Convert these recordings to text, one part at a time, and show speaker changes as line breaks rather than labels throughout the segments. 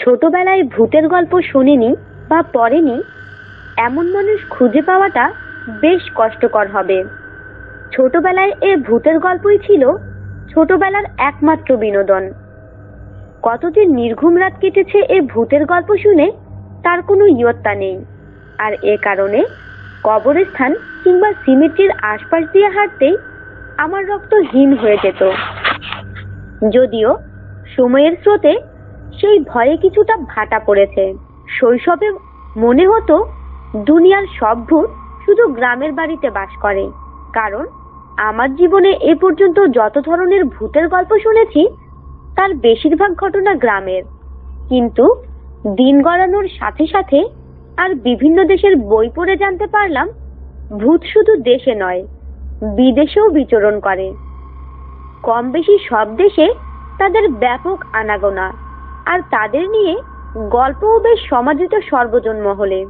ছোটবেলায় ভূতের গল্প শোনেনি বা পড়েনি এমন মানুষ খুঁজে পাওয়াটা বেশ কষ্টকর হবে। ছোটবেলায় এ ভূতের গল্পই ছিল ছোটবেলার একমাত্র বিনোদন। কতদিন নির্ঘুম রাত কেটেছে এ ভূতের গল্প শুনে তার কোনো ইয়ত্তা নেই। আর এ কারণে কবরস্থান কিংবা সিমেট্রির আশপাশ দিয়ে হাঁটতেই আমার রক্ত হিম হয়ে যেত। যদিও সময়ের স্রোতে সেই ভয়ে কিছুটা ভাটা পড়েছে। শৈশবে মনে হতো দুনিয়ার সব ভূত শুধু গ্রামের বাড়িতে বাস করে, কারণ আমার জীবনে এ পর্যন্ত যত ধরনের ভূতের গল্প শুনেছি তার বেশিরভাগ ঘটনা গ্রামের। কিন্তু দিন গড়ানোর সাথে সাথে আর বিভিন্ন দেশের বই পড়ে জানতে পারলাম ভূত শুধু দেশে নয়, বিদেশেও বিচরণ করে। কম বেশি সব দেশে তাদের ব্যাপক আনাগোনা, আর তাদের নিয়ে গল্পও বেশ সমাদৃত সর্বজন মহলে।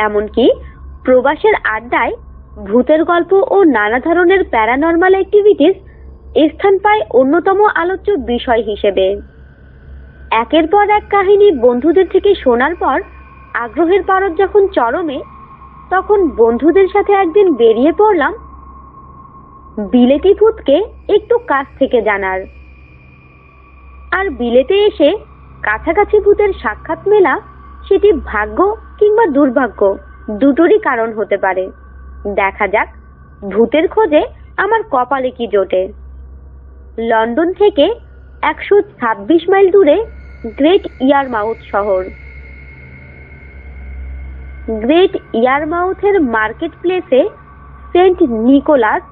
এমনকি প্রবাসের আড্ডায় ভূতের গল্প ও নানা ধরনের প্যারানর্মাল অ্যাক্টিভিটিস স্থান পায় অন্যতম আলোচ্য বিষয় হিসেবে। একের পর এক কাহিনী বন্ধুদের থেকে শোনার পর আগ্রহের পারদ যখন চরমে, তখন বন্ধুদের সাথে একদিন বেরিয়ে পড়লাম বিলেতি ভূতকে একটু কাছ থেকে জানার। আর বিলেতে এসে কাছাকাছি ভূতের সাক্ষাৎ মেলা সেটি ভাগ্য কিংবা দুর্ভাগ্য দুটোরই কারণ হতে পারে। দেখা যাক ভূতের খোঁজে আমার কপালে কি জোটে। লন্ডন থেকে 126 মাইল দূরে গ্রেট ইয়ারমাউথ শহর। গ্রেট ইয়ারমাউথের মার্কেট প্লেসে সেন্ট নিকোলাস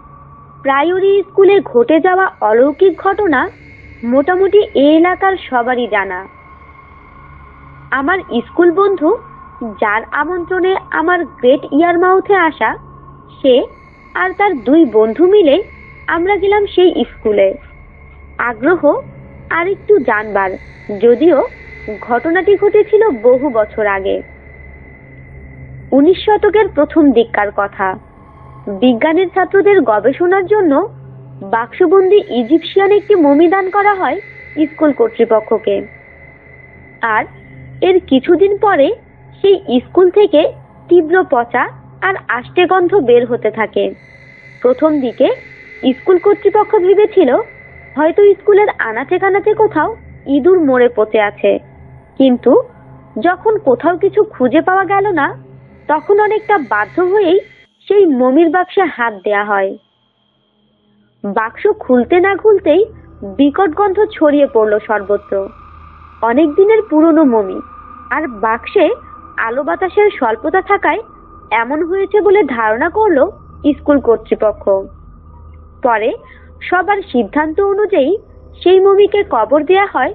প্রাইমারি স্কুলে ঘটে যাওয়া অলৌকিক ঘটনা মোটামুটি এই এলাকার সবারই জানা। আমার স্কুল বন্ধু যার আমন্ত্রণে আমার গ্রেট ইয়ারমাউথে আসা, সে আর তার দুই বন্ধু মিলে আমরা গেলাম সেই স্কুলে। আগ্রহ আর একটু জানবার, যদিও ঘটনাটি ঘটেছিল বহু বছর আগে। 19 শতকের প্রথম দিককার কথা। বিজ্ঞানের ছাত্রদের গবেষণার জন্য বাক্সবন্দি ইজিপশিয়ান একটি মমি দান করা হয় স্কুল কর্তৃপক্ষকে। আর এর কিছুদিন পরে সেই স্কুল থেকে তীব্র পচা আর আষ্টে গন্ধ বের হতে থাকে। প্রথম দিকে স্কুল কর্তৃপক্ষ ভেবেছিল হয়তো স্কুলের আনাচে কানাচে কোথাও ইঁদুর মরে পচে আছে, কিন্তু যখন কোথাও কিছু খুঁজে পাওয়া গেল না, তখন অনেকটা বাধ্য হয়েই সেই মমির বাক্সে হাত দেয়া হয়। বাক্স খুলতে না খুলতেই বিকট গন্ধ ছড়িয়ে পড়ল সর্বত্র। অনেক দিনের পুরনো মমি, আর বাক্সে আলো বাতাসের স্বল্পতা থাকায় এমন হয়েছে বলে ধারণা করলো স্কুল কর্তৃপক্ষ। পরে সবার সিদ্ধান্ত অনুযায়ী সেই মমিকে কবর দেয়া হয়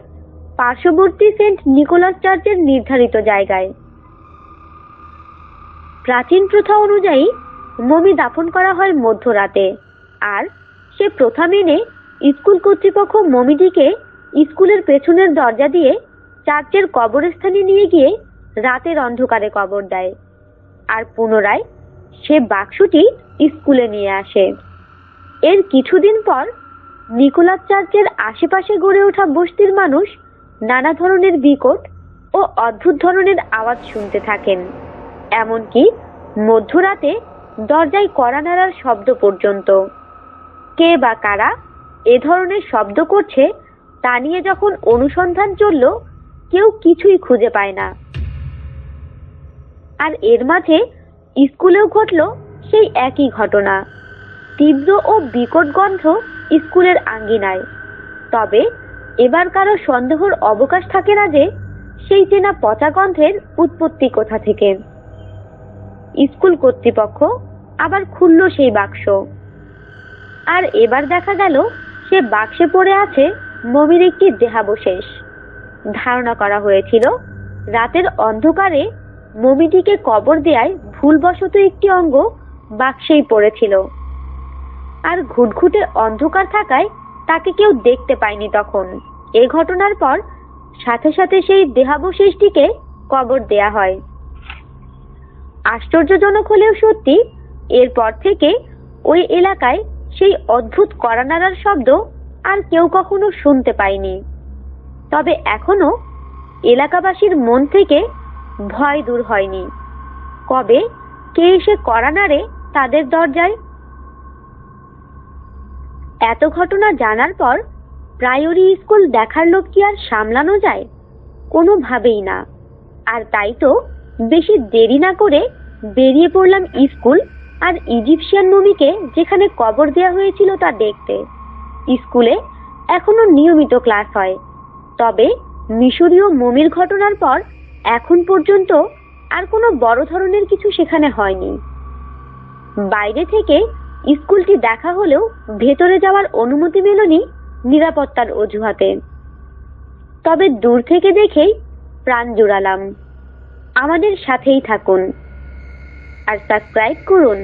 পার্শ্ববর্তী সেন্ট নিকোলাস চার্চের নির্ধারিত জায়গায়। প্রাচীন প্রথা অনুযায়ী মমি দাফন করা হয় মধ্যরাতে, আর সে প্রথা মেনে স্কুল কর্তৃপক্ষ মমিটিকে স্কুলের পেছনের দরজা দিয়ে চার্চের কবরস্থানে নিয়ে গিয়ে রাতের অন্ধকারে কবর দেয়, আর পুনরায় সে বাক্সটি স্কুলে নিয়ে আসে। এর কিছুদিন পর নিকোলাস চার্চের আশেপাশে গড়ে ওঠা বস্তির মানুষ নানা ধরনের বিকট ও অদ্ভুত ধরনের আওয়াজ শুনতে থাকেন। এমনকি মধ্যরাতে দরজায় কড়া নাড়ার শব্দ পর্যন্ত। কে বা কারা এ ধরনের শব্দ করছে তা নিয়ে যখন অনুসন্ধান চলল, কেউ কিছুই খুঁজে পায় না। আর এর মাঝে স্কুলেও ঘটল সেই একই ঘটনা। তীব্র ও বিকট গন্ধ স্কুলের আঙ্গিনায়। তবে এবার কারো সন্দেহর অবকাশ থাকে না যে সেই চেনা পচা গন্ধের উৎপত্তি কোথা থেকে। স্কুল কর্তৃপক্ষ আবার খুলল সেই বাক্স, আর এবার দেখা গেল সে বাক্সে পড়ে আছে মমির একটি দেহাবশেষ। ধারণা করা হয়েছিল রাতের অন্ধকারে মমিটিকে কবর দেয়ায় ভুলবশত একটি অঙ্গ বাক্সেই পড়েছিল, আর ঘুটঘুটে অন্ধকার থাকায় তাকে কেউ দেখতে পায়নি তখন। এ ঘটনার পর সাথে সাথে সেই দেহাবশেষটিকে কবর দেয়া হয়। আশ্চর্যজনক হলেও সত্যি, এরপর থেকে ওই এলাকায় সেই অদ্ভুত কড়া নাড়ার শব্দ আর কেউ কখনো শুনতে পায়নি। তবে এখনো এলাকাবাসীর মন থেকে ভয় দূর হয়নি। কবে কে এসে কড়া নাড়ে তাদের দরজায়? এত ঘটনা জানার পর প্রাইমারি স্কুল দেখার লোভ কি আর সামলানো যায়? কোনোভাবেই না। আর তাই তো বেশি দেরি না করে বেরিয়ে পড়লাম স্কুল আর ইজিপশিয়ান মমিকে যেখানে কবর দেওয়া হয়েছিল তা দেখতে। স্কুলে এখনো নিয়মিত ক্লাস হয়, তবে মিশরীয় মমির ঘটনার পর এখন পর্যন্ত আর কোনো বড় ধরনের কিছু সেখানে হয়নি। বাইরে থেকে স্কুলটি দেখা হলেও ভেতরে যাওয়ার অনুমতি মেলেনি নিরাপত্তার অজুহাতে। তবে দূর থেকে দেখেই প্রাণ জুড়ালাম। আমাদের সাথেই থাকুন আর সাবস্ক্রাইব করুন।